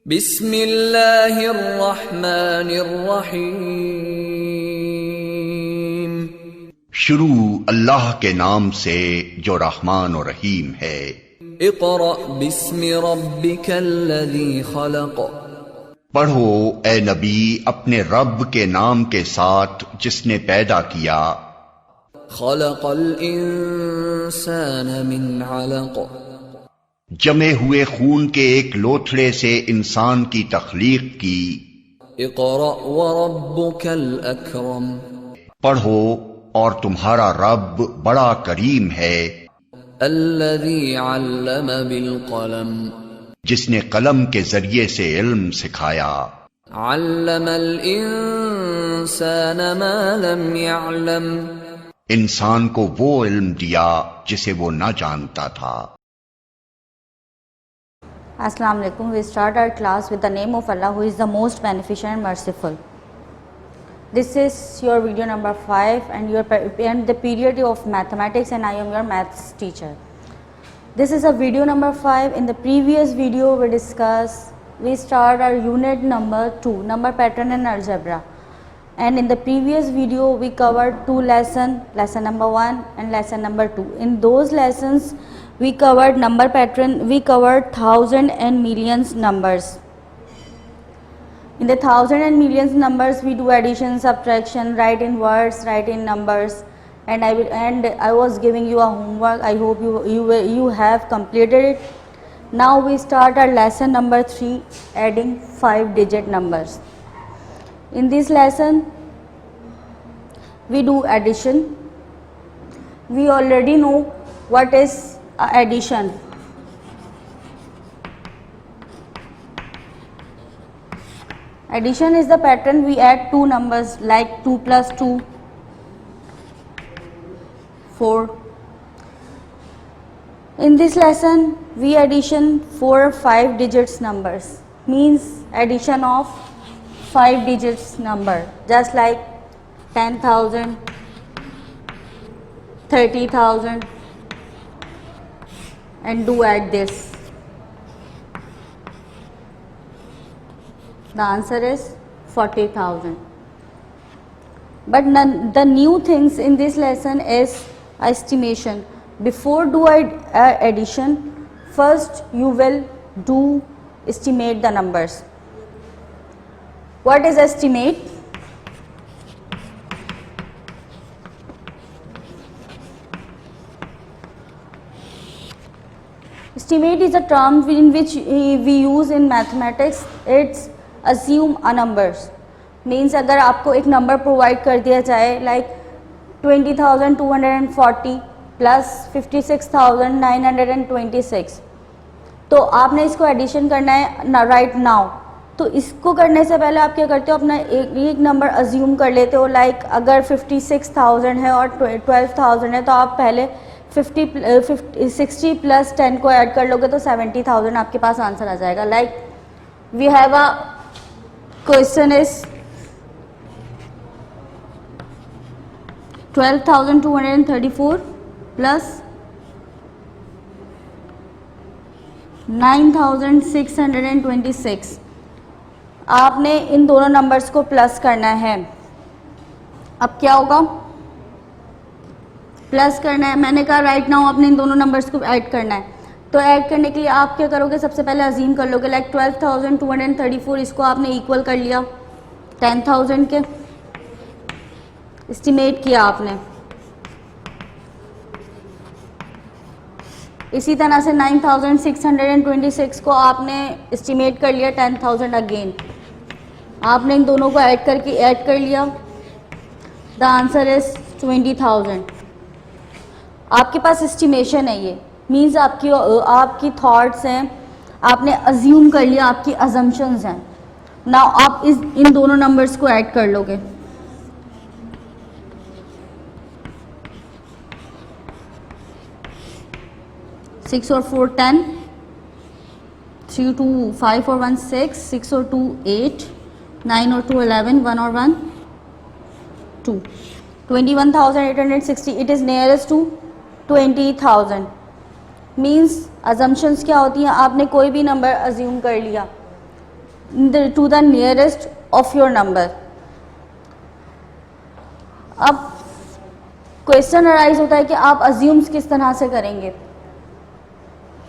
बिस्मिल्लाहिर्रहमानिर्रहीम। शुरू अल्लाह के नाम से जो रहमान और रहीम है। इक़रा बिस्मि रब्बिकल्लज़ी खलक़। पढ़ो ए नबी अपने रब के नाम के साथ जिसने पैदा किया। खलक़ल इंसान मिन अलक़। जमे हुए खून के एक लोथड़े से इंसान की तख्लीक की। इक़रा व रब्बुकल अकरम। पढ़ो और तुम्हारा रब बड़ा करीम है। अल्लज़ी अल्लम बिल क़लम। जिसने कलम के जरिए से इल्म सिखाया। अल्लमल इंसान मा लम यअलम। इंसान को वो इल्म दिया जिसे वो न जानता था। Assalamu alaikum. We start our class with the name of Allah who is the most beneficent and merciful. This is your video number 5 and the period of mathematics, and I am your maths teacher. This is a video number 5. In the previous video we start our unit number 2, number pattern and algebra. And in the previous video we covered two lessons, lesson number 1 and lesson number 2. In those lessons we covered number pattern, we covered thousand and millions numbers. In the thousand and millions numbers we do addition, subtraction, write in words, write in numbers, and I was giving you a homework. I hope you have completed it. Now we start our lesson number 3, adding 5-digit numbers. In this lesson we do addition. We already know what is addition. Addition is the pattern we add two numbers like 2 plus 2, 4. In this lesson we addition 4 or 5 digits numbers, means addition of 5 digits number, just like 10,000, 30,000, and do add this. The answer is 40,000. But the new things in this lesson is estimation. Before do addition, first you will do estimate the numbers. What is estimate? Estimate is a term in which we use in mathematics. It's assume a numbers. Means अगर आपको एक number provide कर दिया जाए like 20,240 plus 56,926, तो आपने इसको addition करना है right now. तो इसको करने से पहले आप क्या करते हो, अपना एक नंबर अज्यूम कर लेते हो. लाइक अगर 56,000 है और 12,000 है तो आप पहले 60 प्लस 10 को ऐड कर लोगे तो 70,000 आपके पास आंसर आ जाएगा. Like we have a question is 12,234 plus 9,626. आपने इन दोनों नंबर्स को प्लस करना है. अब क्या होगा, प्लस करना है. मैंने कहा राइट नाउ आपने इन दोनों नंबर्स को ऐड करना है. तो ऐड करने के लिए आप क्या करोगे, सबसे पहले अजीम कर लोगे लाइक 12,234, इसको आपने इक्वल कर लिया 10,000 के, एस्टिमेट किया आपने. इसी तरह से 9,626 को आपने एस्टिमेट कर लिया 10,000 अगेन. आपने इन दोनों को ऐड कर लिया. The answer is 20,000. आपके पास एस्टिमेशन है. ये मीन्स आपकी थॉट्स हैं, आपने अज्यूम कर लिया, आपकी अजम्पशंस हैं. नाउ आप इन दोनों नंबर्स को ऐड कर लोगे. सिक्स और 4 10, 3 2 5 और 1 6, 6 और 2 8, 9 और 2 11, 1 और 1 2. 21,860. It is nearest to 20,000. Means assumptions क्या होती हैं, आपने कोई भी नंबर अज्यूम कर लिया. to the nearest of your number. अब क्वेश्चन अराइज होता है कि आप अज्यूम्स किस तरह से करेंगे.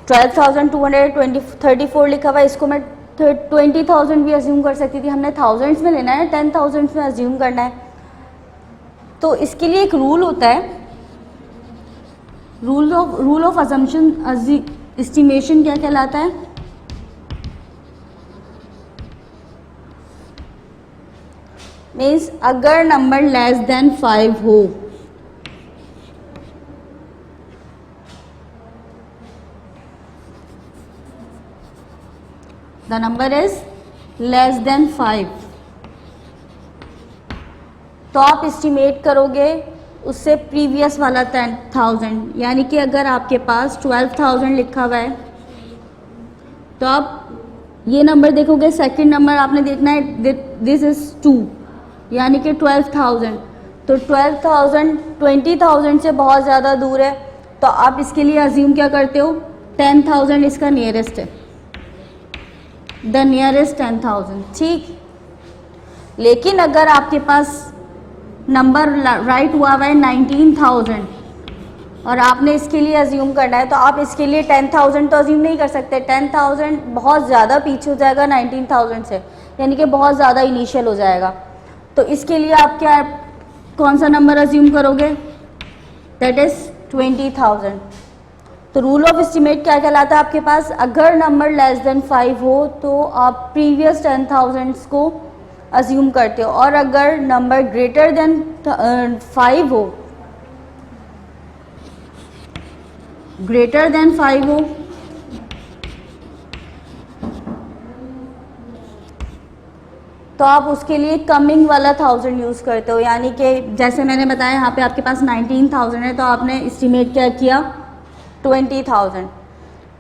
12,234 लिखा हुआ है, इसको मैं 20,000 भी अज्यूम कर सकती थी. हमने थाउजेंड्स में लेना है, 10,000 में अज्यूम करना है. तो इसके लिए एक रूल होता है, रूल ऑफ अजम्पशन एस्टिमेशन क्या कहलाता है. मीन्स अगर नंबर लेस देन 5 हो, the number is less than 5, तो आप एस्टिमेट करोगे उससे प्रीवियस वाला 10,000. यानी कि अगर आपके पास 12,000 लिखा हुआ है तो आप ये नंबर देखोगे, सेकंड नंबर आपने देखना है दिस इज 2, यानी कि 12,000. तो 12,000 20,000 से बहुत ज़्यादा दूर है, तो आप इसके लिए अज्यूम क्या करते हो, 10,000 इसका नियरेस्ट है, द नियरेस्ट 10,000. ठीक. लेकिन अगर आपके पास नंबर राइट हुआ हुआ है 19,000 और आपने इसके लिए अज्यूम करना है, तो आप इसके लिए 10,000 तो अज्यूम नहीं कर सकते. 10,000 बहुत ज़्यादा पीछे हो जाएगा 19,000 से, यानी कि बहुत ज़्यादा इनिशियल हो जाएगा. तो इसके लिए आप क्या, कौन सा नंबर अज्यूम करोगे, दैट इज 20,000. तो रूल ऑफ एस्टिमेट क्या कहलाता है आपके पास, अगर नंबर लेस देन 5 हो तो आप प्रीवियस 10,000 को अज्यूम करते हो, और अगर नंबर ग्रेटर देन 5 हो, ग्रेटर देन 5 हो, तो आप उसके लिए कमिंग वाला 1000 यूज़ करते हो. यानी कि जैसे मैंने बताया यहाँ पे आपके पास 19,000 है, तो आपने एस्टिमेट क्या किया, 20,000.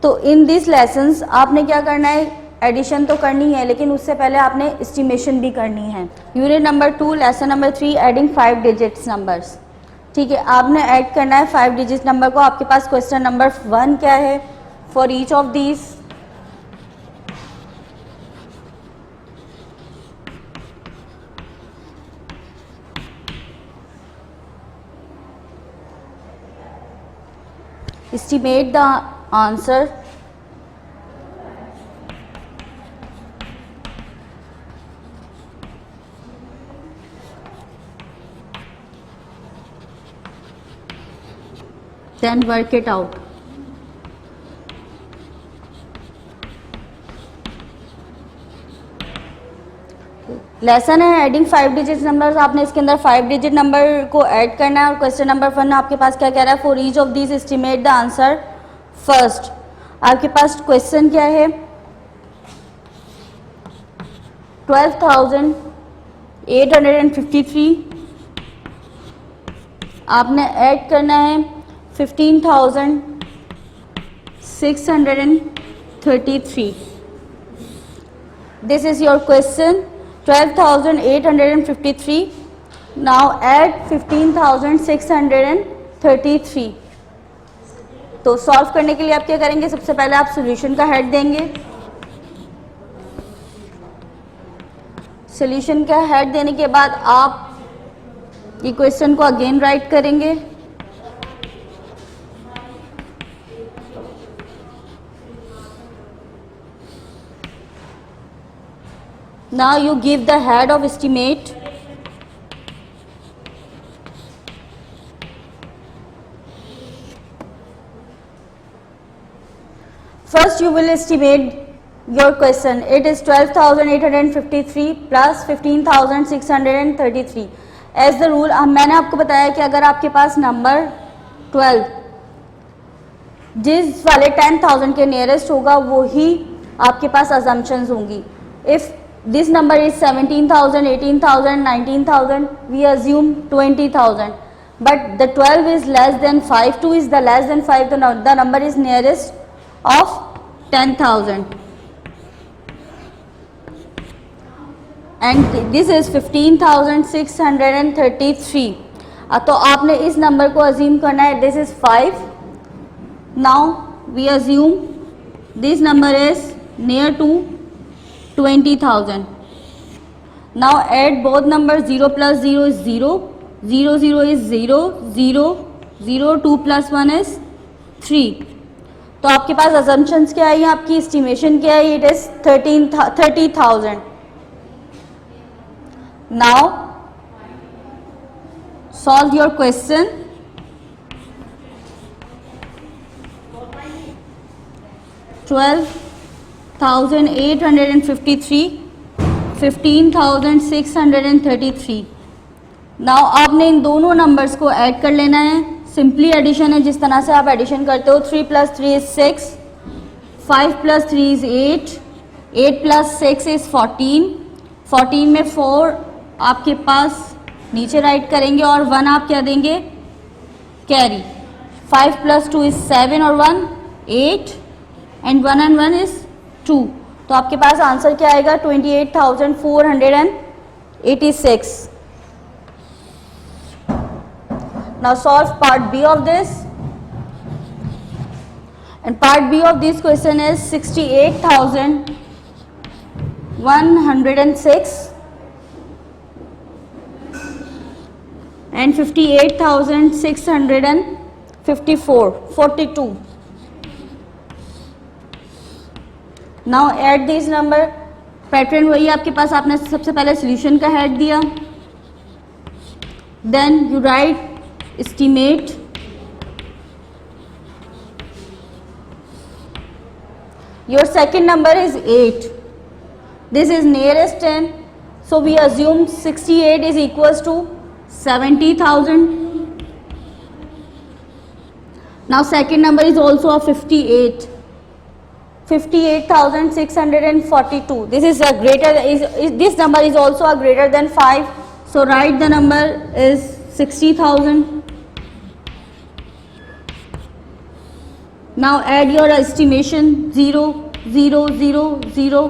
तो इन दिस लेसन्स आपने क्या करना है, एडिशन तो करनी है, लेकिन उससे पहले आपने एस्टिमेशन भी करनी है. Unit number 2 lesson number 3 adding 5 digits numbers. ठीक है, आपने ऐड करना है 5 डिजिट नंबर को. आपके पास क्वेश्चन नंबर 1 क्या है, for each of these estimate the answer then work it out. Lesson है एडिंग 5 डिजिट नंबर्स. आपने इसके अंदर 5 डिजिट नंबर को ऐड करना है, और क्वेश्चन नंबर 1 आपके पास क्या कह रहा है, for each of these estimate the answer first. आपके पास क्वेश्चन क्या है, 12,853 आपने ऐड करना है 15,633. This is your question, 12,853. Now add 15,633. तो सॉल्व करने के लिए आप क्या करेंगे, सबसे पहले आप सॉल्यूशन का हेड देंगे. सॉल्यूशन का हेड देने के बाद आप ये क्वेश्चन को अगेन राइट करेंगे. Now you give the head of estimate. First you will estimate your question. It is 12,853 plus 15,633. As the rule, मैंने आपको बताया कि अगर आपके पास नंबर 12 जिस वाले 10,000 के नियरेस्ट होगा वो ही आपके पास assumptions होंगी. If this number is 17,000, 18,000, 19,000, we assume 20,000. But the 12 is less than 5, 2 is the less than 5, the number is nearest of 10,000. And this is 15,633. तो आपने इस नंबर को assume करना है, this is 5. Now we assume this number is near to 20,000. Now add both numbers. 0 plus 0 is 0, 0 0 is 0, 0 0, 2 plus 1 is 3. तो आपके पास assumptions क्या है, आपकी estimation क्या है? It is 30,000. Now solve your question. 12,853, 15,633. Now आपने इन दोनों नंबर्स को ऐड कर लेना है. सिंपली एडिशन है, जिस तरह से आप एडिशन करते हो. 3 plus 3 is 6, 5 plus 3 is 8, 8 plus 6 is 14, 14 में 4 आपके पास नीचे राइट करेंगे और 1 आप क्या देंगे? कैरी. 5 plus 2 is 7 और 1 8 and 1 and 1 is 2. तो आपके पास आंसर क्या आएगा? 28,486. Now solve part B of this. And part B of this question is 68,106 and 58,654, 42. Now add these number. Pattern वही आपके पास. आपने सबसे पहले सॉल्यूशन का हेड दिया, then you write estimate. Your second number is 8. This is nearest 10, so we assume 68 is equals to 70,000. Now second number is also a 58. 58,642. This is a greater. This number is also a greater than 5. So write the number is 60,000. Now add your estimation. 0 0 0 0.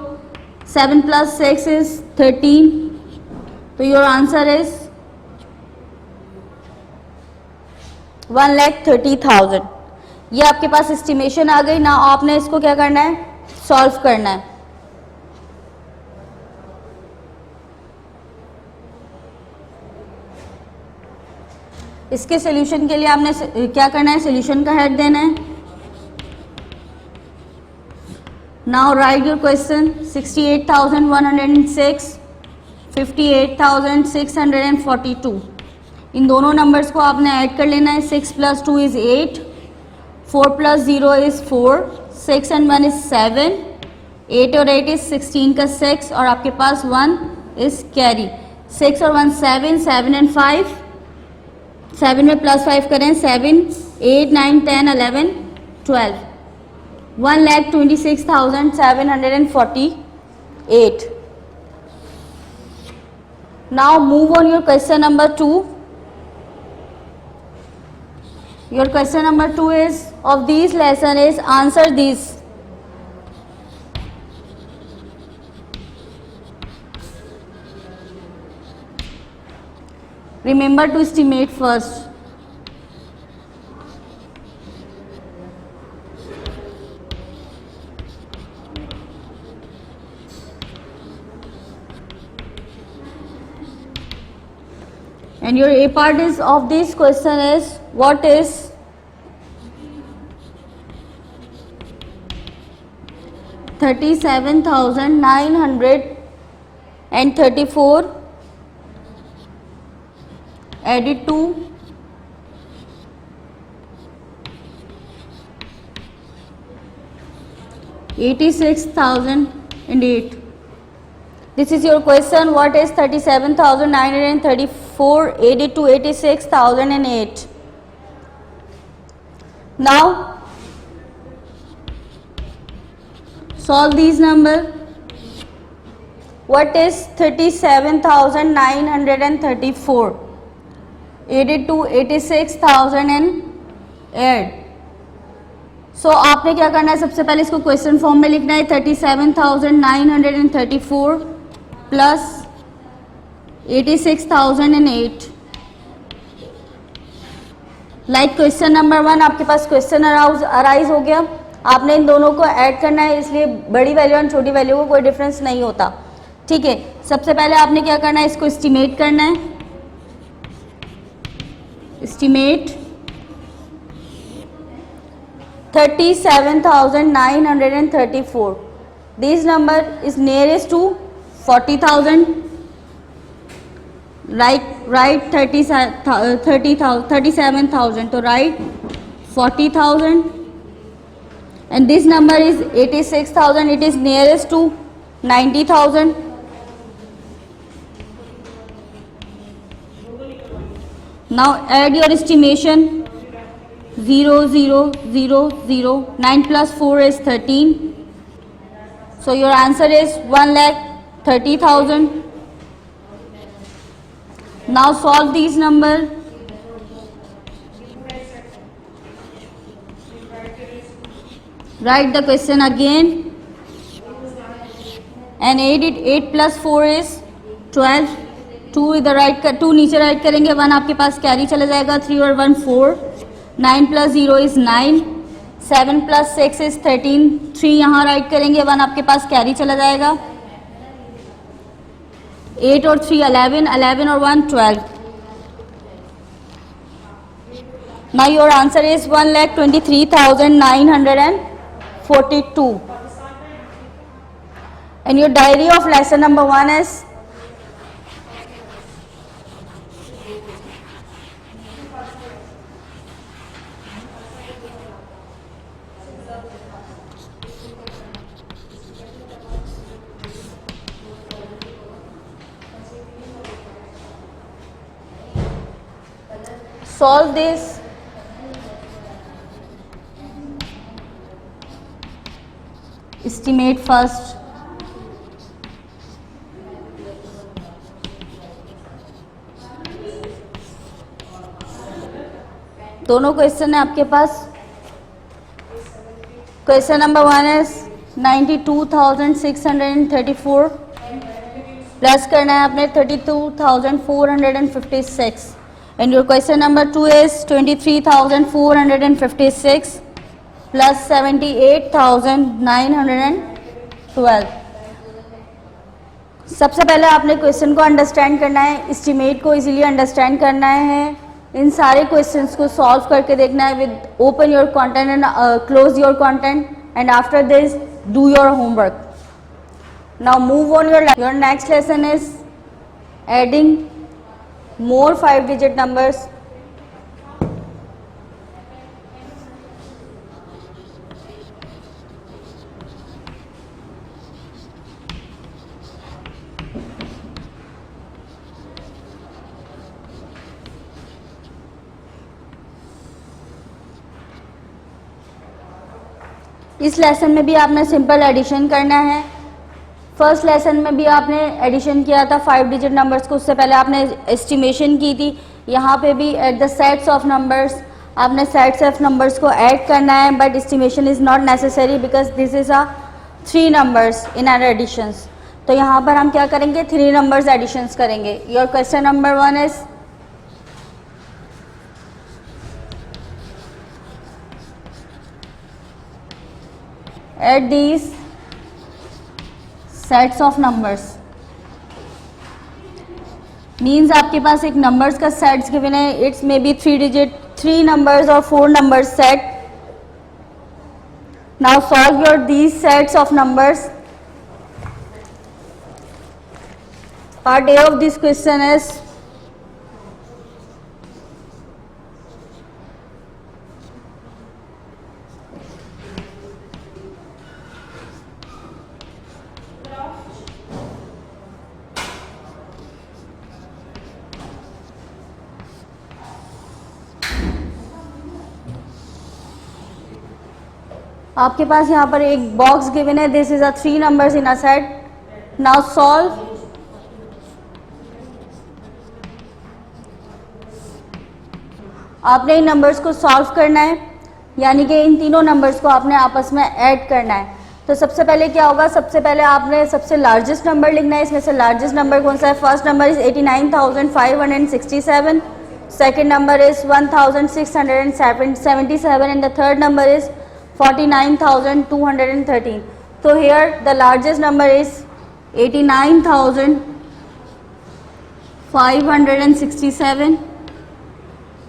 7 plus 6 is 13. So your answer is 1,30,000. ये आपके पास estimation आ गई ना. आपने इसको क्या करना है? Solve करना है. इसके सॉल्यूशन के लिए आपने क्या करना है? सॉल्यूशन का हेड देना है. Now right your question. 68,106, 58,642. इन दोनों नंबर्स को आपने ऐड कर लेना है. 6 plus 2 is 8, 4 plus 0 is 4, 6 and 1 is 7, 8 और 8 is 16 का 6 और आपके पास 1 is carry. 6 और 1 7, 7 and 5, 7 में प्लस 5 करें. 7 8 9 10 11 12. 1,26,748. Now move on your question number 2. Your question number 2 is of these lesson is answer these. Remember to estimate first. And your A part is of this question is what is 37,934 added to 86,008. This is your question. What is 37,934 added to 86,008? Now solve these number. What is 37,934 added to 86,008? सो आपने क्या करना है? सबसे पहले इसको question form में लिखना है. 37,934 प्लस 86,008. लाइक क्वेश्चन नंबर 1 आपके पास क्वेश्चन अराइज हो गया. आपने इन दोनों को ऐड करना है, इसलिए बड़ी वैल्यू और छोटी वैल्यू को कोई डिफरेंस नहीं होता। ठीक है, सबसे पहले आपने क्या करना है, इसको एस्टिमेट करना है। Estimate 37,934. This number is nearest to 40,000. Write 37,000. So write 40,000. And this number is 86,000. It is nearest to 90,000. Now add your estimation. 0, 0, 0, 0. 9 plus 4 is 13. So your answer is 1,30,000. Now solve these number. Write the question again and 8 plus 4 is 12. 2 इधर right कर, 2 नीचे right करेंगे, 1 आपके पास carry चला जाएगा, 3 और 1 4. 9 plus 0 is 9. 7 plus 6 is 13. 3 यहाँ right करेंगे, 1 आपके पास कैरी चला जाएगा. 8 और 3 11. 11 और 1 12. Now your answer is 1,23,942. And your diary of lesson number 1 is solve this. Estimate first. दोनों क्वेश्चन है आपके पास. क्वेश्चन नंबर 1 is 92,634 प्लस करना है आपने 32,456. And your question number 2 is 23,456 plus 78,912. सबसे पहले आपने क्वेश्चन को अंडरस्टैंड करना है, एस्टिमेट को इजीली अंडरस्टैंड करना है, इन सारे क्वेश्चंस को सॉल्व करके देखना है with open your content and close your content and after this do your homework. Now move on your next lesson is adding more 5-digit numbers. इस लेसन में भी आपने सिंपल एडिशन करना है. फर्स्ट लेसन में भी आपने एडिशन किया था 5 डिजिट नंबर्स को, उससे पहले आपने एस्टिमेशन की थी. यहाँ पे भी at the sets of numbers आपने सेट्स ऑफ नंबर्स को ऐड करना है, but estimation is not necessary because this is a 3 numbers in our additions. तो यहाँ पर हम क्या करेंगे, 3 नंबर्स एडिशंस करेंगे. Your question number 1 is add these sets of numbers. Means आपके पास एक नंबर्स का सेट्स गिवन है, it's may be 3 digit 3 numbers और 4 numbers set. Now solve your these sets of numbers. Part A of this question is आपके पास यहाँ पर एक बॉक्स गिवन है, this is a 3 numbers in a set. Now solve. आपने इन numbers को solve करना है, यानी कि इन तीनों नंबर्स को आपने आपस में ऐड करना है. तो सबसे पहले क्या होगा, सबसे पहले आपने सबसे लार्जेस्ट नंबर लिखना है. इसमें से लार्जेस्ट नंबर कौन सा है, first number is 89,567, second number is 1,677 and the third number is 49,213. So here the largest number is 89,567.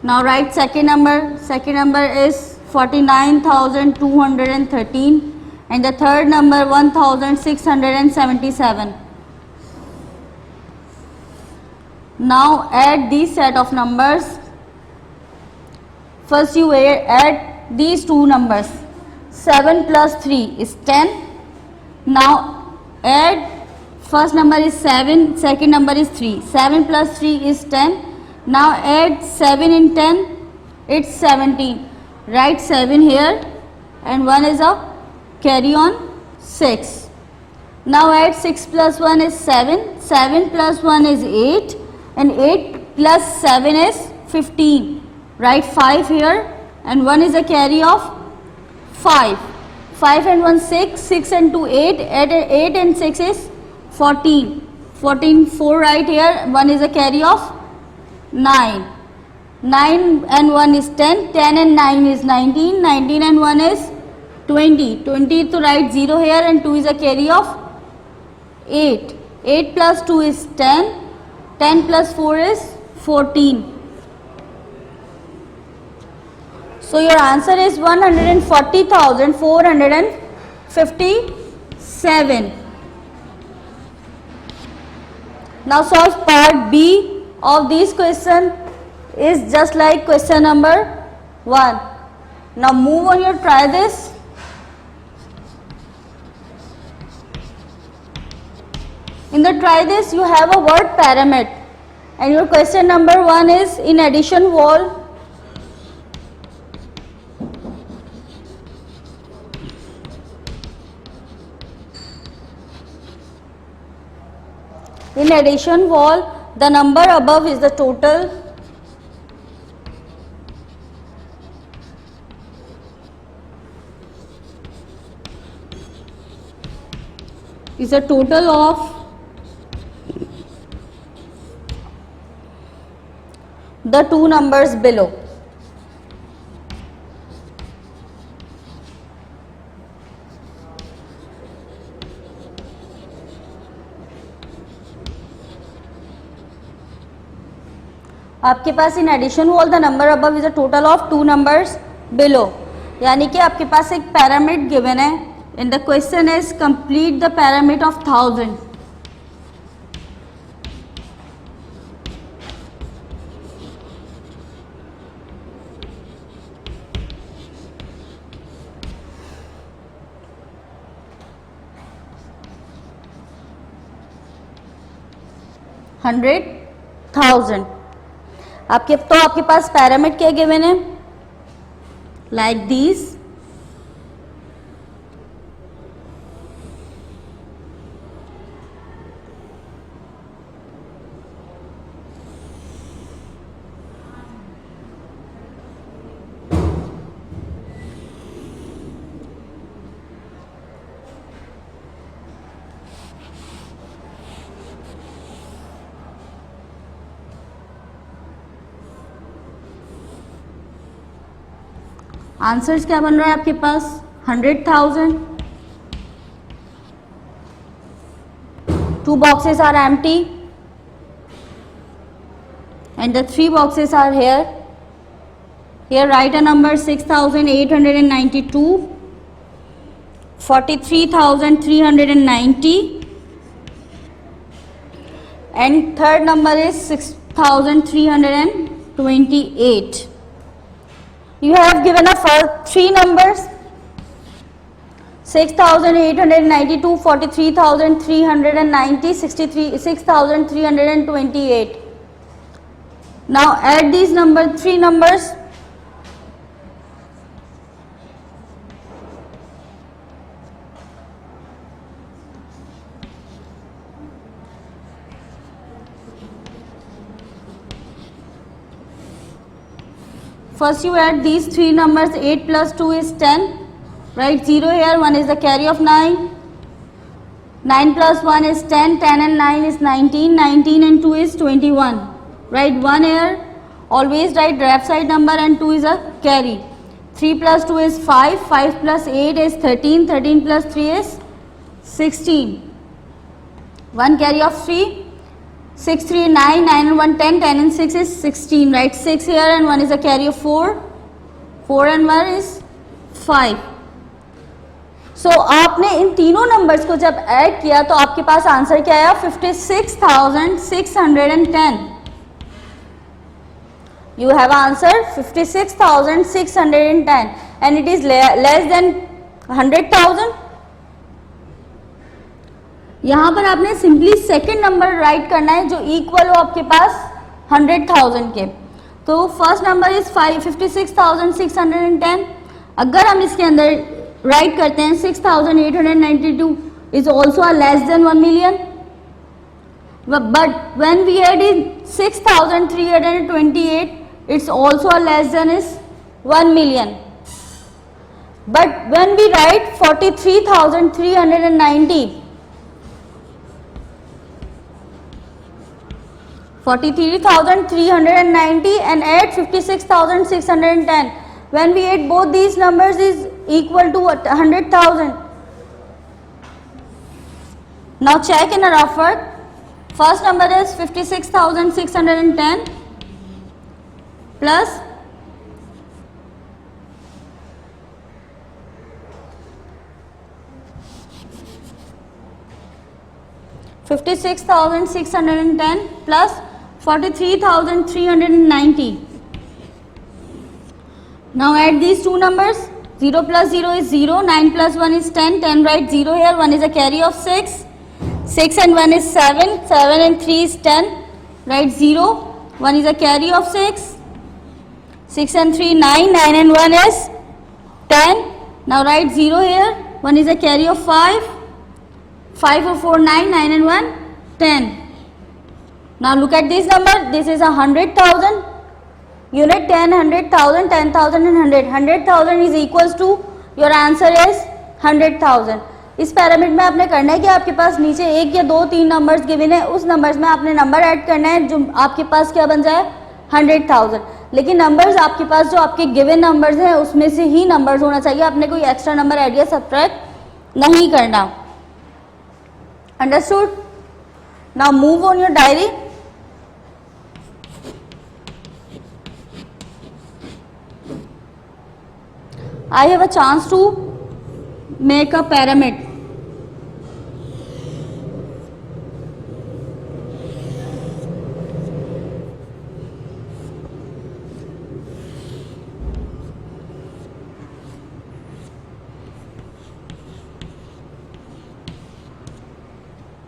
Now write second number. Second number is 49,213 and the third number 1,677. Now add these set of numbers. First you add these two numbers. 7 plus 3 is 10. Now add, first number is 7, second number is 3. 7 plus 3 is 10. Now add 7 in 10, it's 17. Write 7 here and 1 is a carry on 6. Now add 6 plus 1 is 7, 7 plus 1 is 8 and 8 plus 7 is 15. Write 5 here and 1 is a carry of 5. 5 and 1 6, 6 and 2 8, add 8 and 6 is 14. 14 4 right here, 1 is a carry of 9. 9 and 1 is 10, 10 and 9 is 19, 19 and 1 is 20. 20 to write 0 here and 2 is a carry of 8. 8 plus 2 is 10, 10 plus 4 is 14. So your answer is 140,457. Now solve part B of this question. Is just like question number 1. Now move on, you try this. In the try this you have a word pyramid and your question number 1 is in addition wall. In addition wall, the number above is the total. Is a total of the two numbers below. आपके पास in addition wall the number above is a total of two numbers below, यानी कि आपके पास एक pyramid given है and the question is complete the pyramid of 1000. आपके पास पैरामिड क्या गिवन है, लाइक दीज. आंसर्स क्या बन रहा है आपके पास 100,000. Two boxes are empty and the three boxes are here. Here write a number 6,892, 43,390 and third number is 6,328. You have given us three numbers 6,892, 43,390, 6,328. Now add these three numbers. First you add these three numbers. 8 plus 2 is 10. Write 0 here. 1 is the carry of 9. 9 plus 1 is 10. 10 and 9 is 19. 19 and 2 is 21. Write 1 here. Always write left side number and 2 is a carry. 3 plus 2 is 5, 5 plus 8 is 13, 13 plus 3 is 16. 1 carry of 3, 6, 3, 9, 9 and 1, 10, 10 and 6 is 16, right? 6 here and 1 is a carry of 4, 4 and 1 is 5. So आपने इन तीनों numbers को जब add किया तो आपके पास answer क्या आया? 56,610. You have answer 56,610 and it is less than 100,000. यहाँ पर आपने सिंपली सेकेंड नंबर राइट करना है जो इक्वल हो आपके पास 100,000 के. तो फर्स्ट नंबर इज 56,610. अगर हम इसके अंदर राइट करते हैं 6,892 is also less than 1 million. But when we add in 6,328 it's also less than is 1 million. But when we write 43,390 and add 56,610, when we add both these numbers is equal to 100,000. Now check in a rough work. First number is 56,610 plus 56,610 plus 43,390. Now add these two numbers. 0 plus 0 is 0, 9 plus 1 is 10, 10 write 0 here, 1 is a carry of 6, 6 and 1 is 7, 7 and 3 is 10, write 0, 1 is a carry of 6, 6 and 3 9, 9 and 1 is 10, now write 0 here, 1 is a carry of 5, 5 or 4 9, 9 and 1 10. Now look at this number, this is 100,000, unit 10, 100,000, 10,000 and 100, 100,000 is equals to, your answer is 100,000. इस parameter में आपने करना है कि आपके पास नीचे एक या दो तीन नंबर्स गिवन है, उस नंबर्स में आपने नंबर ऐड करना है जो आपके पास क्या बन जाए 100,000. लेकिन नंबर्स आपके पास जो आपके गिवन नंबर्स हैं उसमें से ही नंबर्स होना चाहिए, आपने कोई एक्स्ट्रा नंबर ऐड या सब्ट्रैक्ट नहीं करना. Understood? Now move on your diary. I have a chance to make a pyramid.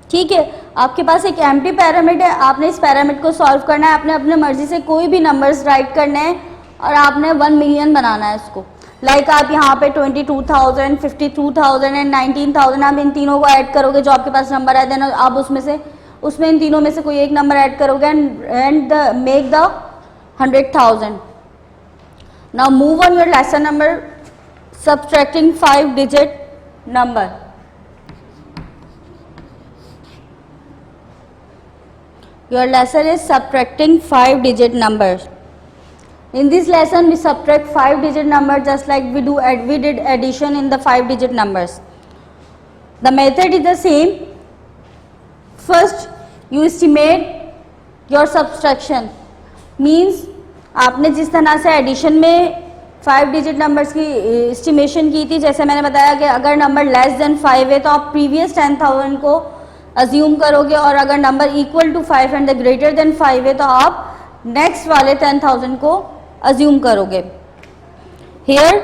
ठीक है, आपके पास एक एम्प्टी पिरामिड है, आपने इस पिरामिड को सॉल्व करना है, आपने अपने मर्जी से कोई भी नंबर्स राइट करने हैं और आपने 1 मिलियन बनाना है इसको. लाइक आप यहाँ पे 22,000, 52,000 एंड 19,000 आप इन तीनों को ऐड करोगे जो आपके पास नंबर है, देन आप उसमें इन तीनों में से कोई एक नंबर ऐड करोगे and make the 100,000. Now move on your lesson number subtracting 5 digit number. Your lesson is subtracting 5 digit numbers. In this lesson we subtract 5 digit numbers just like we did addition in the 5 digit numbers. The method is the same. First you estimate your subtraction, means आपने जिस तरह से addition में 5 digit numbers की estimation की थी, जैसे मैंने बताया कि अगर नंबर लेस देन 5 है तो आप प्रीवियस 10,000 को अज्यूम करोगे और अगर number equal to 5 and greater than 5 है तो आप नेक्स्ट वाले 10,000 को अज्यूम करोगे. Here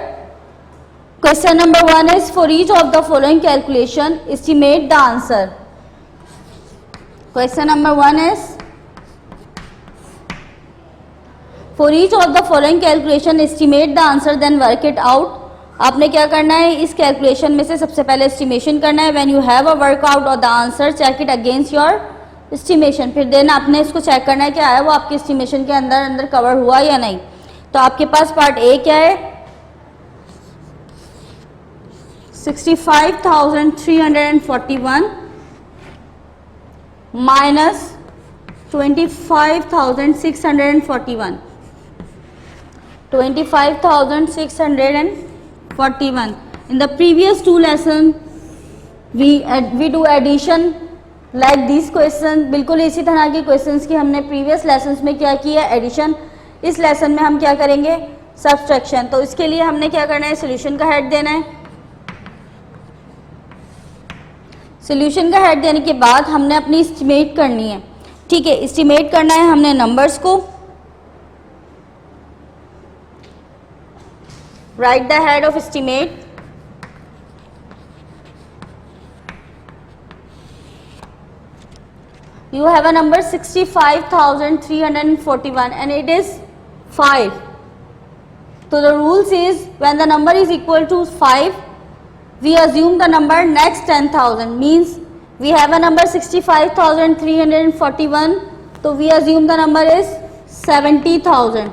question number 1 is for each of the following calculation estimate the answer. Question number 1 is for each of the following calculation estimate the answer then work it out. आपने क्या करना है, इस calculation में से सबसे पहले एस्टिमेशन करना है. When you have a workout और the answer check it against your estimation. फिर देन आपने इसको चेक करना है कि आया वो आपके एस्टिमेशन के अंदर कवर हुआ या नहीं. तो आपके पास पार्ट ए क्या है, 65,341 minus 25,641. 25,641. In the previous two lessons, we do addition like these questions. बिल्कुल इसी तरह के questions की हमने previous lessons में क्या किया, addition. इस lesson में हम क्या करेंगे, subtraction. तो इसके लिए हमने क्या करना है, solution का head देना है. solution का head देने के बाद हमने अपनी estimate करनी है. ठीक है, estimate करना है हमने numbers को. Write the head of estimate. You have a number 65,341 and it is 5. So the rule says when the number is equal to 5, we assume the number next 10,000. Means we have a number 65,341. So we assume the number is 70,000.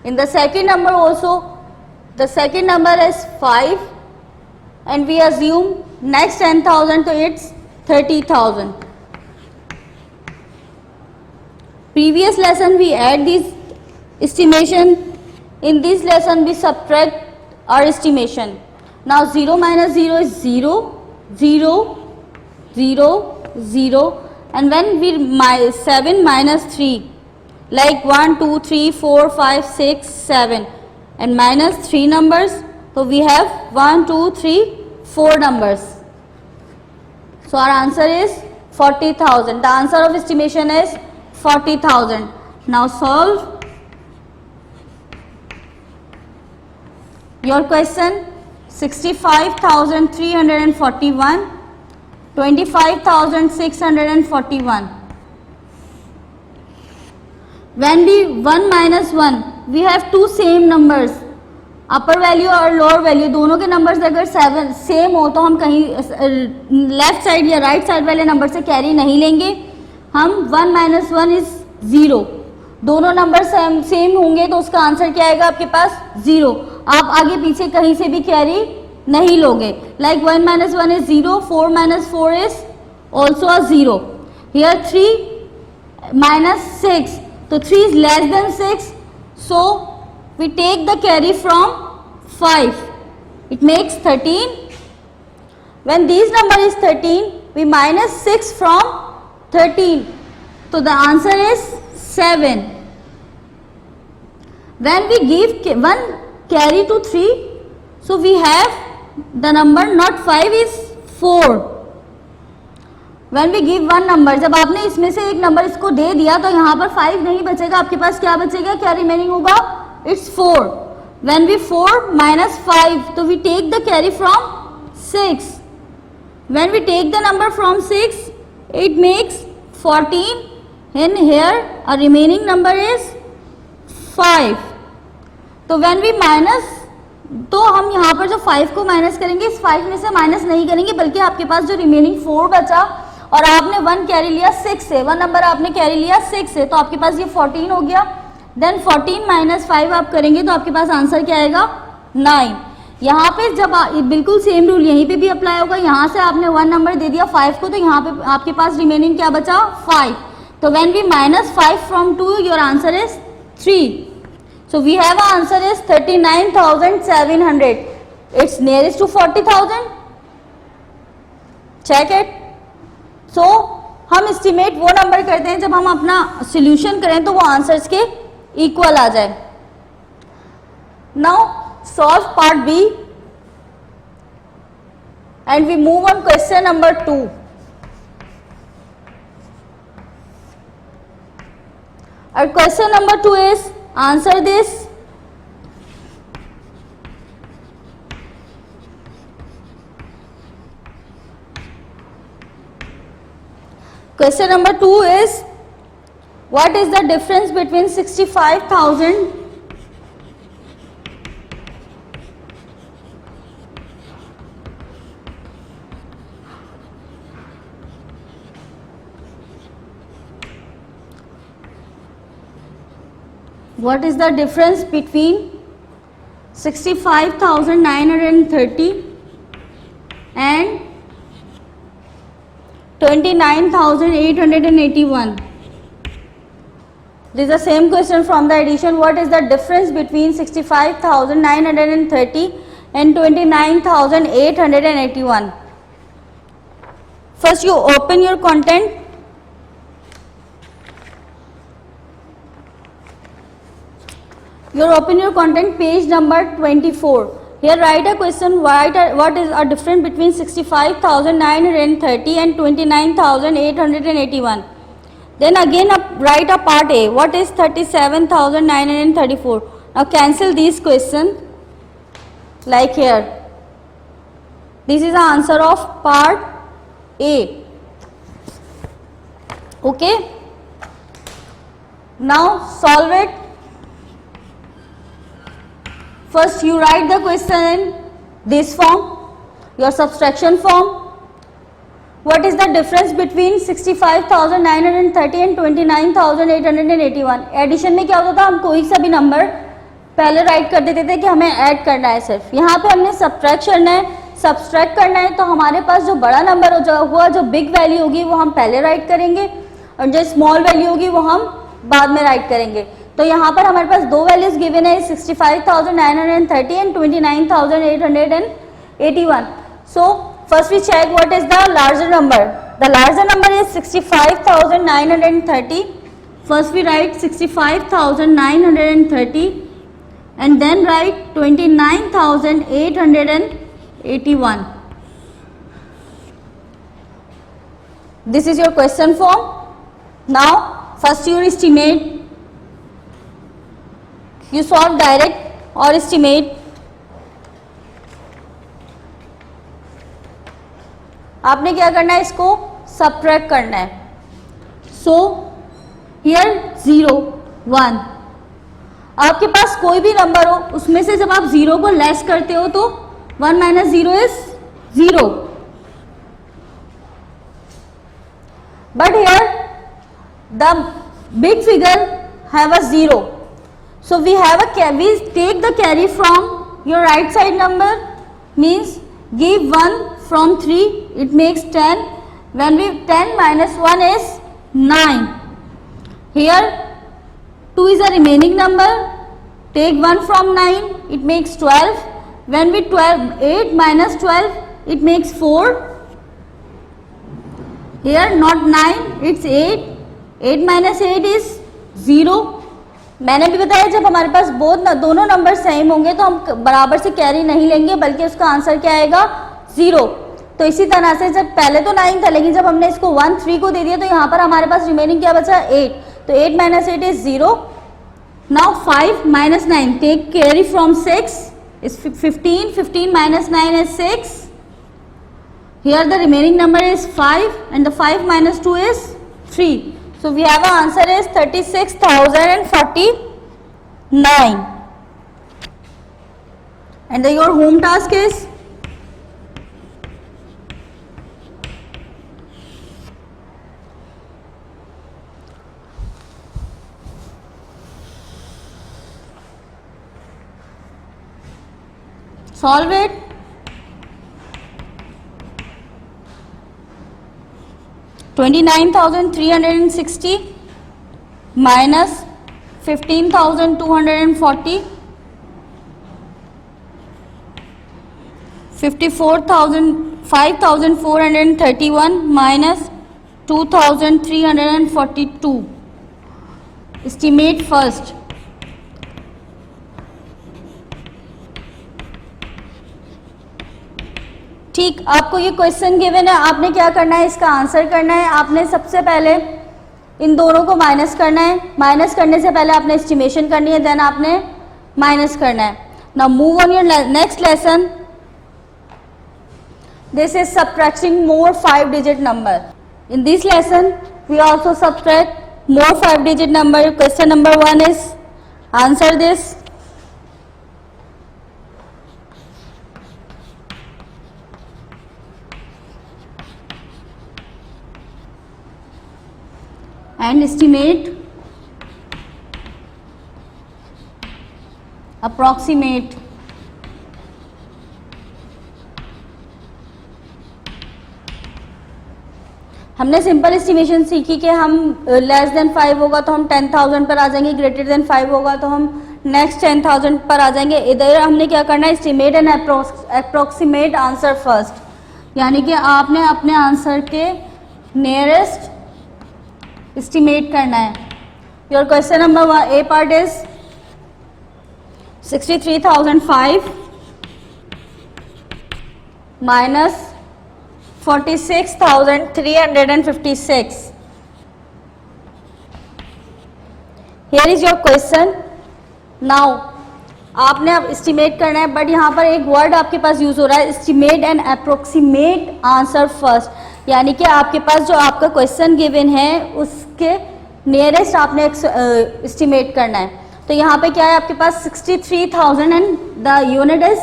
In the second number also, the second number is 5 and we assume next 10,000, so it's 30,000. Previous lesson we add this estimation. In this lesson we subtract our estimation. Now 0 minus 0 is 0, 0, 0, 0, and when we 7 minus 3, like 1, 2, 3, 4, 5, 6, 7 and minus 3 numbers, so we have 1, 2, 3, 4 numbers. So our answer is 40,000. The answer of estimation is 40,000. Now solve your question. 65,341, 25,641. When we 1 minus 1, we have two same numbers. Upper value और lower value दोनों के numbers अगर same हो तो हम कहीं left side या right side वाले नंबर से कैरी नहीं लेंगे. हम 1 माइनस 1 इज 0. दोनों नंबर सेम होंगे तो उसका आंसर क्या आएगा आपके पास 0. आप आगे पीछे कहीं से भी कैरी नहीं लोगे. Like 1 minus 1 is 0, 4 minus 4 is also a 0. Here 3 minus 6, तो 3 is less than 6, so we take the carry from 5. It makes 13. When this number is 13, we minus 6 from 13, so the answer is 7. When we give 1 carry to 3, so we have the number not 5 is 4. When we give one number, जब आपने इसमें से एक number इसको दे दिया तो यहाँ पर 5 नहीं बचेगा, आपके पास क्या बचेगा, क्या रिमेनिंग होगा, it's 4. When we 4 minus 5, तो we take the carry from 6. When we take the number from 6, it makes 14 and here a remaining number is 5. तो when we minus, तो हम यहाँ पर जो 5 को माइनस करेंगे, इस 5 में से माइनस नहीं करेंगे बल्कि आपके पास जो रिमेनिंग 4 बचा और आपने 1 कैरी लिया 6 से, 1 नंबर आपने कैरी लिया 6 से, तो आपके पास ये 14 हो गया. देन 14 माइनस 5 आप करेंगे तो आपके पास आंसर क्या आएगा 9. यहाँ पे जब बिल्कुल सेम रूल यहीं पे भी अप्लाई होगा. यहाँ से आपने 1 नंबर दे दिया 5 को तो यहाँ पे आपके पास रिमेनिंग क्या बचा 5. तो when we minus 5 from 2, your answer is 3. So we have our answer is 39,700. It's nearest to 40,000. Check it. So हम estimate वो नंबर करते हैं जब हम अपना solution करें तो वो answers के equal आ जाए. Now solve part B and we move on question number 2. Our question number 2 is answer this. Question number 2 is what is the difference between 65,000 what is the difference between 65,930 and 29,881? This is the same question from the addition. What is the difference between 65,930 and 29,881? First you open your content. You open your content, page number 24. Here write a question, what is a difference between 65,930 and 29,881. Then again write a part A, what is 37,934. Now cancel these questions like here. This is the answer of part A. Okay. Now solve it. First you write the question in this form, your subtraction form. What is the difference between 65,930 and 29,881? Addition में क्या होता था, हम कोई सा भी number पहले right कर देते थे कि हमें ऐड करना है सिर्फ. यहाँ पे हमने सब्ट्रैक्ट करना है तो हमारे पास जो बड़ा नंबर हुआ, जो बिग वैल्यू होगी वो हम पहले राइट करेंगे और जो स्मॉल वैल्यू होगी वो हम बाद में राइट करेंगे. तो यहाँ पर हमारे पास दो वैल्यूज गिवन है, 65,930 and 29,881. So first we check what is the larger number. The larger number is 65,930. First we write 65,930 and then write 29,881. This is your question form. Now first you estimate. You solve direct or estimate. आपने क्या करना है, इसको subtract करना है. So here 0 1, आपके पास कोई भी नंबर हो उसमें से जब आप 0 को लेस करते हो तो 1 minus 0 is 0. But here the big figure have a 0. So we take the carry from your right side number, means give 1 from 3, it makes 10. When we 10 minus 1 is 9. Here 2 is a remaining number, take 1 from 9, it makes 12. When we 8 minus 12, it makes 4. Here not 9, it's 8. 8 minus 8 is 0. मैंने भी बताया जब हमारे पास दोनों number same होंगे तो हम बराबर से कैरी नहीं लेंगे, बल्कि उसका आंसर क्या आएगा, 0. तो इसी तरह से जब पहले तो 9 था, लेकिन जब हमने इसको 1 3 को दे दिया तो यहाँ पर हमारे पास रिमेनिंग क्या बचा, 8. तो 8 minus 8 is 0. Now 5 minus 9, take carry from 6 is 15. 15 minus 9 is 6. Here the remaining number is 5 and the 5 minus 2 is 3. So we have our answer is 36,049. And your home task is solve it. $29,360 minus 15,240, 5,431 minus 2,342. Estimate first. ठीक, आपको ये question given है, आपने क्या करना है, इसका answer करना है. आपने सबसे पहले इन दोनों को माइनस करना है. माइनस करने से पहले आपने एस्टिमेशन करनी है, देन आपने माइनस करना है. Now move on your next lesson. This is subtracting more 5 digit number. In this lesson we also subtract more 5 digit number. Question number 1 is answer this. And estimate, approximate. हमने simple estimation सीखी कि हम less than 5 होगा तो हम 10,000 पर आ जाएंगे, greater than 5 होगा तो हम नेक्स्ट 10,000 पर आ जाएंगे। इधर हमने क्या करना है, estimate and approximate answer first, यानी कि आपने अपने आंसर के नियरेस्ट एस्टिमेट करना है। Your question number A part is 63,005 minus 46,356. Here is your question. Now आपने अब एस्टिमेट करना है, बट यहाँ पर एक वर्ड आपके पास यूज हो रहा है, estimate and approximate answer first, यानी कि आपके पास जो आपका क्वेश्चन गिवन है उसके नियरेस्ट आपने एस्टिमेट करना है। तो यहाँ पे क्या है आपके पास 63,000 एंड द यूनिट इज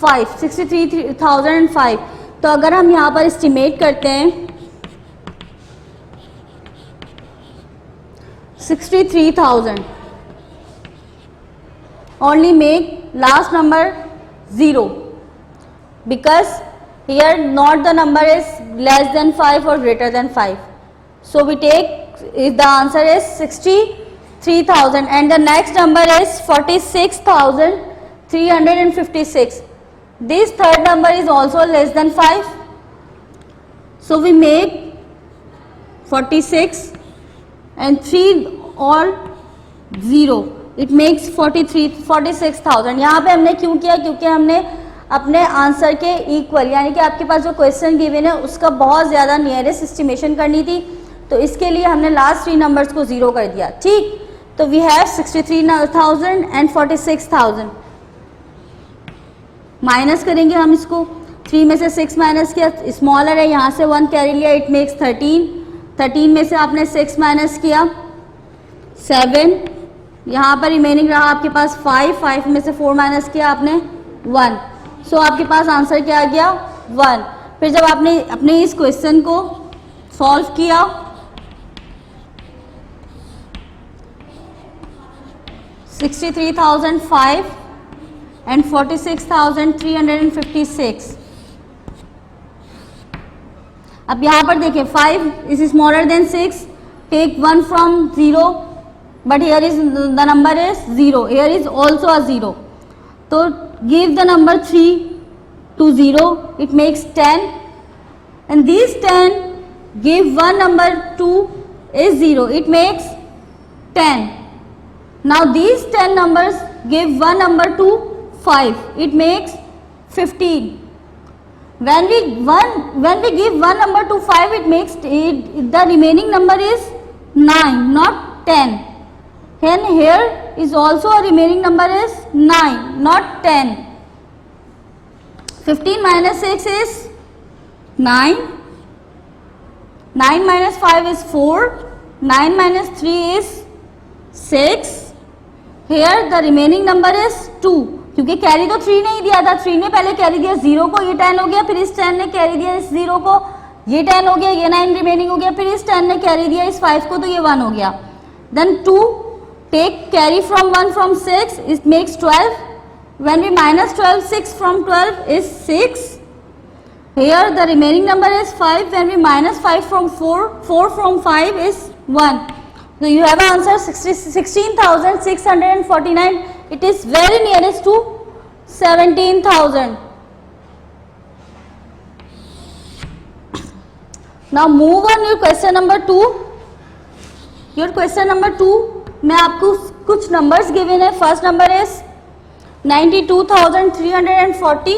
5, 63,005। तो अगर हम यहाँ पर एस्टिमेट करते हैं 63,000, only make last number 0 because here not the number is less than 5 or greater than 5. So we take, if the answer is 63,000 and the next number is 46,356. This third number is also less than 5. So we make 46 and 3 all 0. It makes 46,000. यहाँ पे हमने क्यों किया, क्योंकि हमने अपने answer के equal, यानी कि आपके पास जो क्वेश्चन गिवन है उसका बहुत ज़्यादा नियरेस्ट एस्टिमेशन करनी थी, तो इसके लिए हमने लास्ट 3 नंबर्स को 0 कर दिया। ठीक, तो वी हैव 63,000 एंड 46,000। माइनस करेंगे हम इसको, 3 में से 6 माइनस किया, स्मॉलर है, यहाँ से 1 कैरी लिया, इट मेक्स 13। 13 में से आपने 6 माइनस किया 7, यहाँ पर रिमेनिंग रहा आपके पास 5, 5 में से 4 माइनस किया आपने 1। सो आपके पास आंसर क्या आ गया 1। फिर जब आपने अपने इस क्वेश्चन को सॉल्व किया, $63,005 and 46,356। अब यहाँ पर देखिए 5 is smaller than 6, take 1 from 0, but here is the number is 0, here is also a 0, so give the number 3 to 0, it makes 10, and these 10 give one number 2 is 0, it makes 10. Now these 10 numbers give one number to 5, it makes 15. When we give one number to 5, it makes the remaining number is 9, not 10. And here is also a remaining number is 9, not 10. 15 minus 6 is 9. 9 minus 5 is 4. 9 minus 3 is 6. Here the remaining number is 2, क्योंकि carry तो 3 नहीं दिया था, 3 ने पहले carry दिया 0 को, ये 10 हो गया, फिर इस 10 ने कैरी दिया इस 0 को, ये 10 हो गया, ये 9 रिमेनिंग हो गया, फिर इस 10 ने कैरी दिया इस 5 को, तो ये 1 हो गया। Then 2 take carry from 1 from 6, it makes 12. When we minus 12, 6 from 12 is 6. Here the remaining number is 5. When we minus 5 from 4, 4 from 5 is 1. So you have an answer 16,649. It is very nearest to 17,000. Now move on your question number 2. Your question number 2 में आपको कुछ numbers given है। First number is 92,340,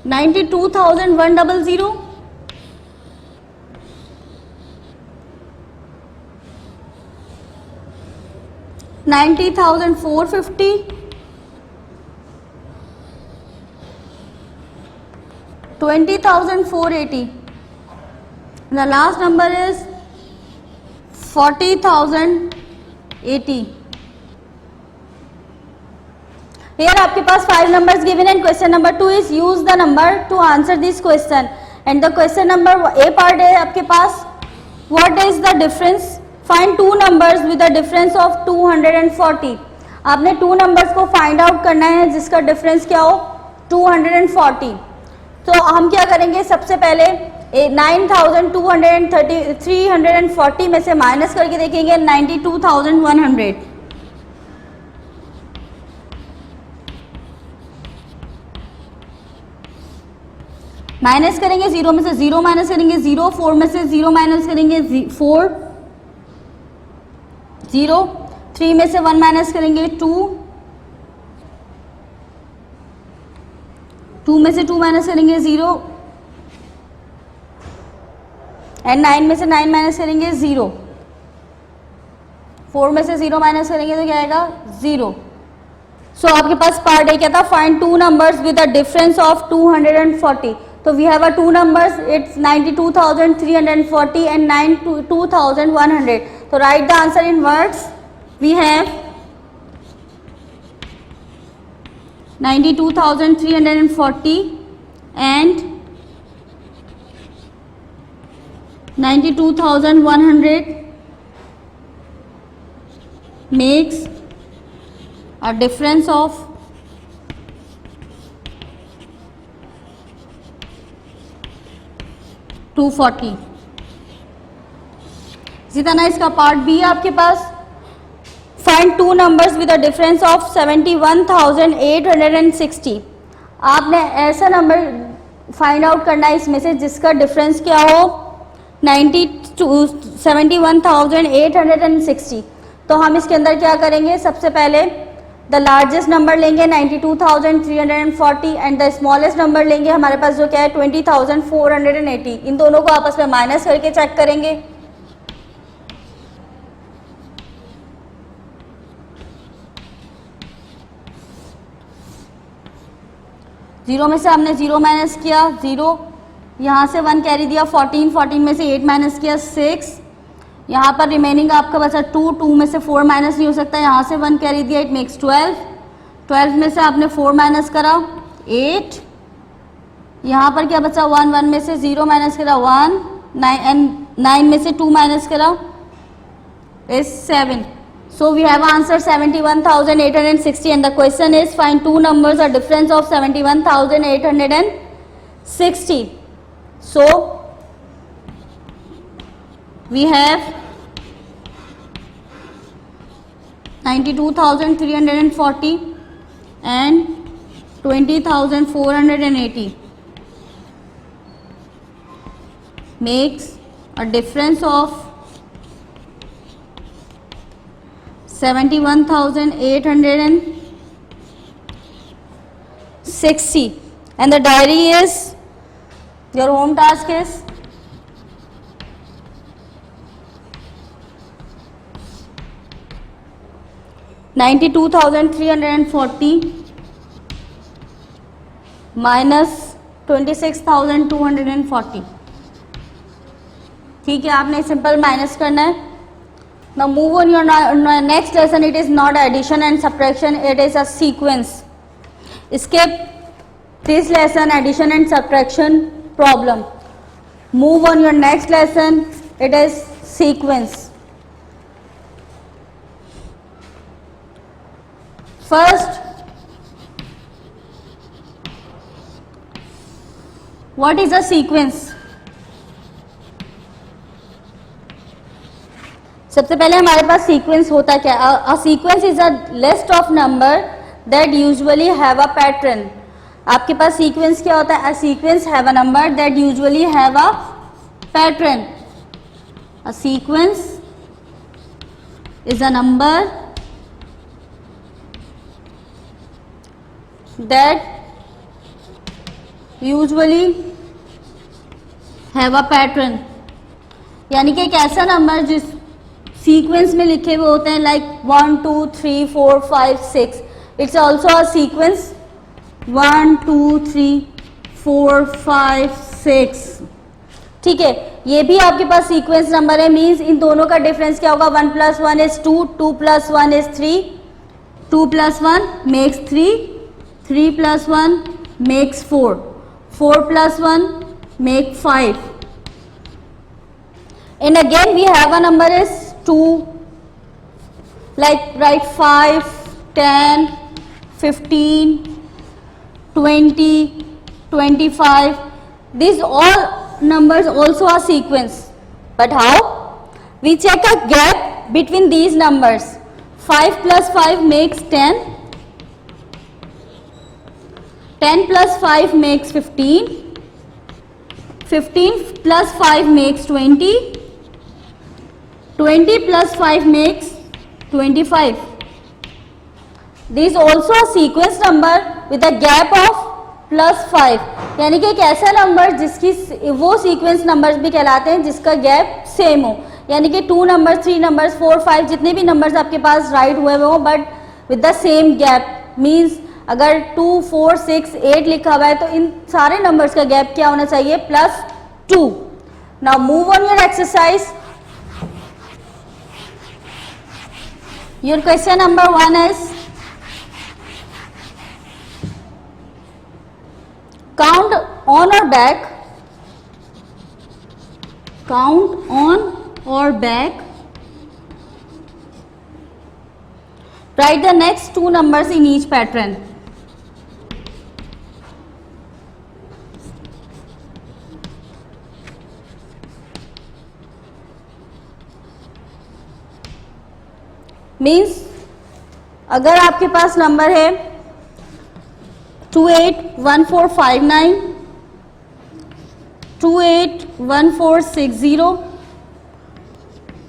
$92,100, $90,450, $20,480. The last number is 40,080. Here आपके पास 5 numbers given and question number 2 is use the number to answer this question. And the question number A part है आपके पास what is the difference? Find two numbers with a difference of 240. आपने 2 numbers को find out करना है जिसका difference क्या हो 240। तो हम क्या करेंगे, सबसे पहले 340 में से माइनस करके देखेंगे 92,100। माइनस करेंगे 0 में से 0 माइनस करेंगे 0, 4 में से 0 माइनस करेंगे 4, 0, 3 में से 1 माइनस करेंगे 2, 2 में से 2 माइनस करेंगे 0, एंड 9 में से 9 माइनस करेंगे 0, 4 में से 0 माइनस करेंगे तो क्या आएगा 0। सो आपके पास पार्ट ए क्या था, find 2 numbers with a difference of 240। तो we have a 2 numbers, it's 92,340 and 92,100. So write the answer in words. We have 92,340 and 92,100 makes a difference of 240। इसी तरह इसका पार्ट बी है आपके पास, find 2 numbers with a difference of 71,860। आपने ऐसा number find out करना है इसमें से जिसका डिफरेंस क्या हो 71,860। तो हम इसके अंदर क्या करेंगे, सबसे पहले द लार्जेस्ट नंबर लेंगे 92,340 एंड द स्मॉलेस्ट नंबर लेंगे हमारे पास जो क्या है 20,480। इन दोनों को आपस में माइनस करके चेक करेंगे। जीरो में से हमने 0 माइनस किया 0, यहाँ से 1 कैरी दिया 14, 14 में से 8 माइनस किया 6, यहाँ पर रिमेनिंग आपका बचा 2, 2 में से 4 माइनस नहीं हो सकता, यहाँ से 1 कैरी दिया, इट मेक्स 12, 12 में से आपने 4 माइनस करा 8, यहाँ पर क्या बचा 1, 1 में से 0 माइनस करा 1, 9 में से 2 माइनस करा is 7। So we have answer 71,860 and the question is find 2 numbers a difference of 71,860. So we have 92,340 and 20,480 makes a difference of 71,860 and the diary is, your home task is $92,340 minus 26,240। ठीक है, आपने simple minus करना है। Now move on your next lesson. It is not addition and subtraction, it is a sequence. Skip this lesson, addition and subtraction problem. Move on your next lesson. It is sequence. First, what is a sequence? सबसे पहले हमारे पास sequence होता क्या है? A sequence is a list of number that usually have a pattern. आपके पास sequence क्या होता है? A sequence have a number that usually have a pattern. A sequence is a number that usually have a pattern, यानी कि एक ऐसा number जिस sequence में लिखे हुए होते हैं, like 1 2 3 4 5 6। It's also a sequence 1 2 3 4 5 6। ठीक है, ये भी आपके पास सीक्वेंस नंबर है, मींस इन दोनों का डिफरेंस क्या होगा? 1 + 1 is 2, 2 + 1 is 3, 2 + 1 makes 3, 3 + 1 makes 4, 4 + 1 make 5, and again we have a number is 2, like write 5 10, 15, 20, 25. These all numbers also are sequence. But how? We check a gap between these numbers. 5 plus 5 makes 10. 10 plus 5 makes 15. 15 plus 5 makes 20. 20 plus 5 makes 25. These also a sequence number with a gap of +5. यानी कि एक ऐसा number जिसकी वो sequence numbers भी कहलाते हैं जिसका गैप सेम हो, यानी कि 2 नंबर्स, 3 नंबर्स, 4, 5 जितने भी नंबर्स आपके पास राइट हुए हो but with the same gap. Means अगर 2, 4, 6, 8 लिखा हुआ है तो इन सारे नंबर्स का गैप क्या होना चाहिए? +2. Now move on your exercise. Your question number 1 is count on or back, count on or back, write the next 2 numbers in each pattern. Means अगर आपके पास नंबर है 281459, 281460,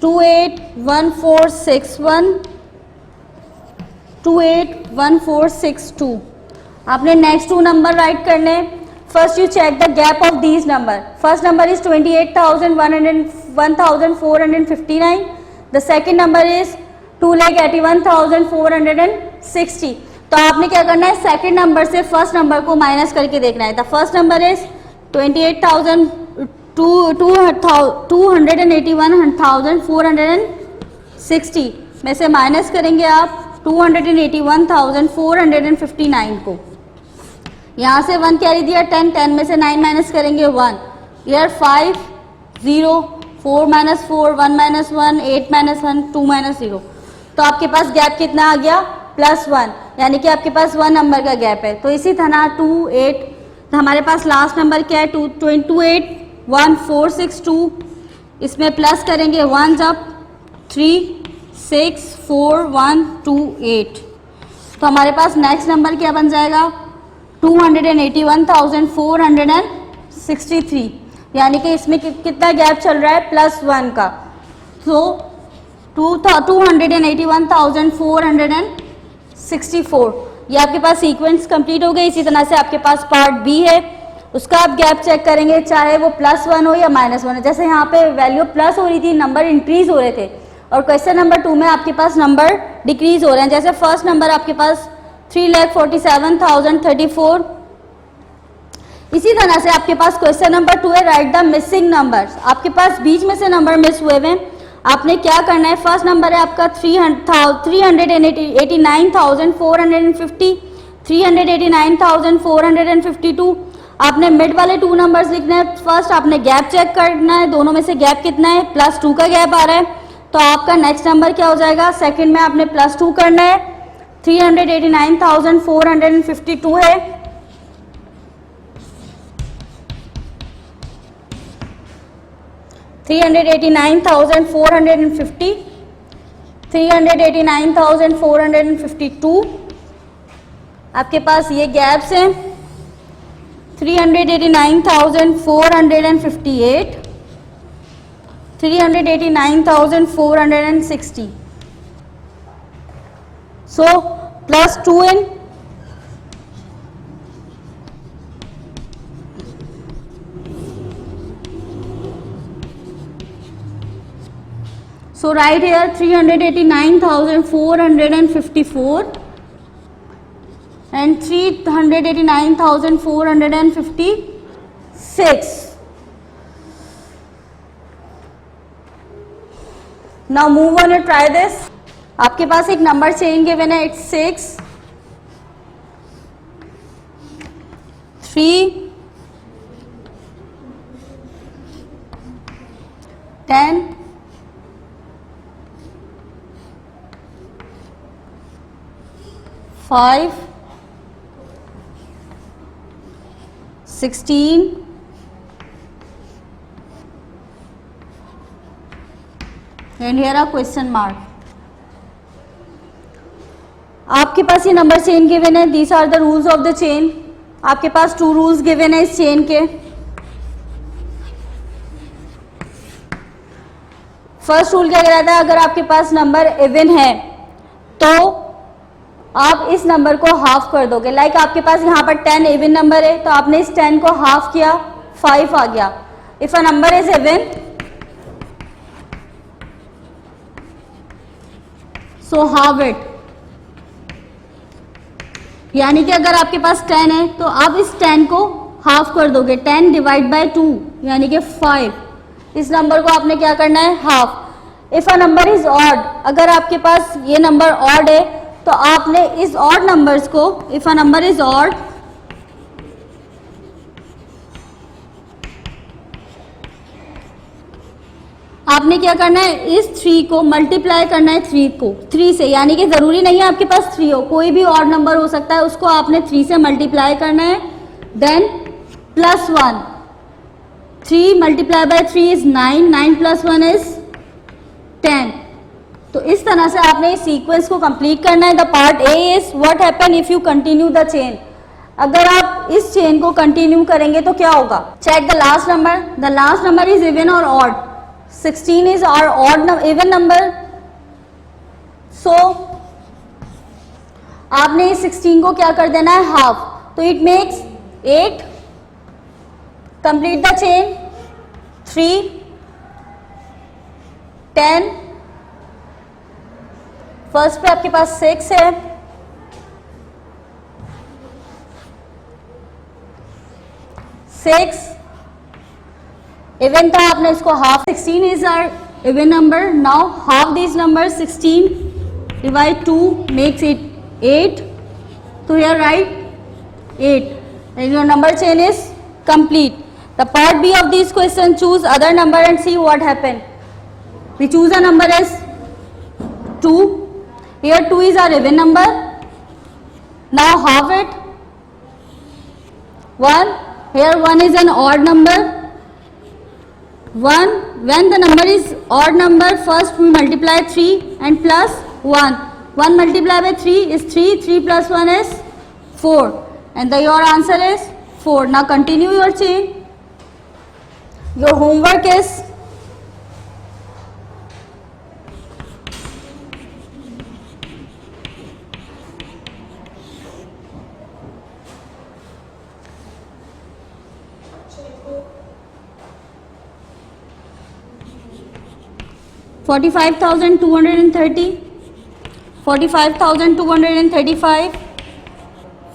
281461, 281462. आपने नेक्स्ट 2 नंबर राइट करने. First you check the gap of these number. First number is 28,1459. The second number is 2,81,460. तो आपने क्या करना है? सेकंड नंबर से फर्स्ट नंबर को माइनस करके देखना है. द फर्स्ट नंबर इज 281,460 में से माइनस करेंगे आप 281,459 को. यहाँ से 1 कैरी दिया, 10 में से 9 माइनस करेंगे 1. Year 5 0 4 minus 4 1 minus 1 8 minus 1 2 minus 0. तो आपके पास गैप कितना आ गया? +1. यानी कि आपके पास 1 नंबर का गैप है. तो इसी तरह 2 8 हमारे पास लास्ट नंबर क्या है? 281462. इसमें प्लस करेंगे 1 जब 3 6 4 1 2 8. तो हमारे पास नेक्स्ट नंबर क्या बन जाएगा? 281,463. यानी कि इसमें कितना गैप चल रहा है? +1 का. तो 281,464. ये आपके पास सीक्वेंस कंप्लीट हो गई. इसी तरह से आपके पास पार्ट बी है, उसका आप गैप चेक करेंगे, चाहे वो +1 हो या -1 हो. जैसे यहाँ पे वैल्यू प्लस हो रही थी, नंबर इंक्रीज हो रहे थे, और क्वेश्चन नंबर 2 में आपके पास नंबर डिक्रीज हो रहे हैं. जैसे फर्स्ट नंबर आपके पास 3,47,034. इसी तरह से आपके पास क्वेश्चन नंबर 2 है, राइट द मिसिंग नंबर्स. आपके पास बीच में से नंबर मिस हुए हैं. आपने क्या करना है? फर्स्ट नंबर है आपका 389,450, 389,452. आपने मिड वाले 2 नंबर्स लिखने हैं. फर्स्ट आपने गैप चेक करना है, दोनों में से गैप कितना है? +2 का गैप आ रहा है. तो आपका नेक्स्ट नंबर क्या हो जाएगा? सेकंड में आपने +2 करना है. 389,452 है. $389,450, 389,452. आपके पास ये गैप्स हैं. 389,458, 389,460. So +2 in. So write here 389,454 and 389,456. Now move on and try this. आपके पास एक नंबर चेंज गिवन है. It's 6 3 10 9 5, 16, and here a question mark. आपके पास ये नंबर चेन गिवन है. These are the rules of the chain. आपके पास 2 rules given है इस चेन के. फर्स्ट रूल क्या कहता है, अगर आपके पास नंबर इवन है तो आप इस नंबर को हाफ कर दोगे. लाइक आपके पास यहाँ पर 10 इवन नंबर है तो आपने इस 10 को हाफ किया, 5 आ गया. If a number is even so half it. यानी कि अगर आपके पास 10 है तो आप इस 10 को हाफ कर दोगे. 10 डिवाइड बाय 2 यानी कि 5. इस नंबर को आपने क्या करना है, half. If a number is odd, अगर आपके पास ये नंबर ऑड है तो आपने इस ऑड नंबर्स को, if a number is odd, आपने क्या करना है, इस 3 को मल्टीप्लाई करना है 3 से. यानी कि जरूरी नहीं है आपके पास 3 हो, कोई भी ऑड नंबर हो सकता है, उसको आपने 3 से मल्टीप्लाई करना है. Then +1. 3 multiply by 3 is 9. 9 + 1 is 10. तो इस तरह से आपने इस सीक्वेंस को कंप्लीट करना है. The part A is what happen if you continue the chain. अगर आप इस चेन को कंटिन्यू करेंगे तो क्या होगा. Check the last number. The last number is even और odd. 16 is our odd even number. So आपने इस 16 को क्या कर देना है, हाफ. तो it makes 8. Complete the chain. 3, 10. First पे आपके पास 6 है. 6 इवन था, आपने इसको half. 16 is our even number. Now half this number. 16 divide 2 makes it 8. तो here write 8 and your number chain is complete. The part B of this question, choose other number and see what happen. We choose a number as 2. Here 2 is our even number. Now half it. 1. Here 1 is an odd number. 1. When the number is odd number, first we multiply 3 and plus 1. 1 multiplied by 3 is 3. 3 plus 1 is 4. And your answer is 4. Now continue your chain. Your homework is $45,230, $45,235,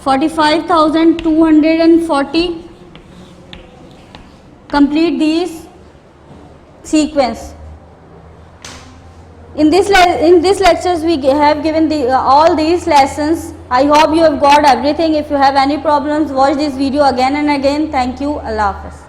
$45,240. Complete these sequence. In this lectures we have given all these lessons. I hope you have got everything. If you have any problems, watch this video again and again. Thank you. Allah Hafiz.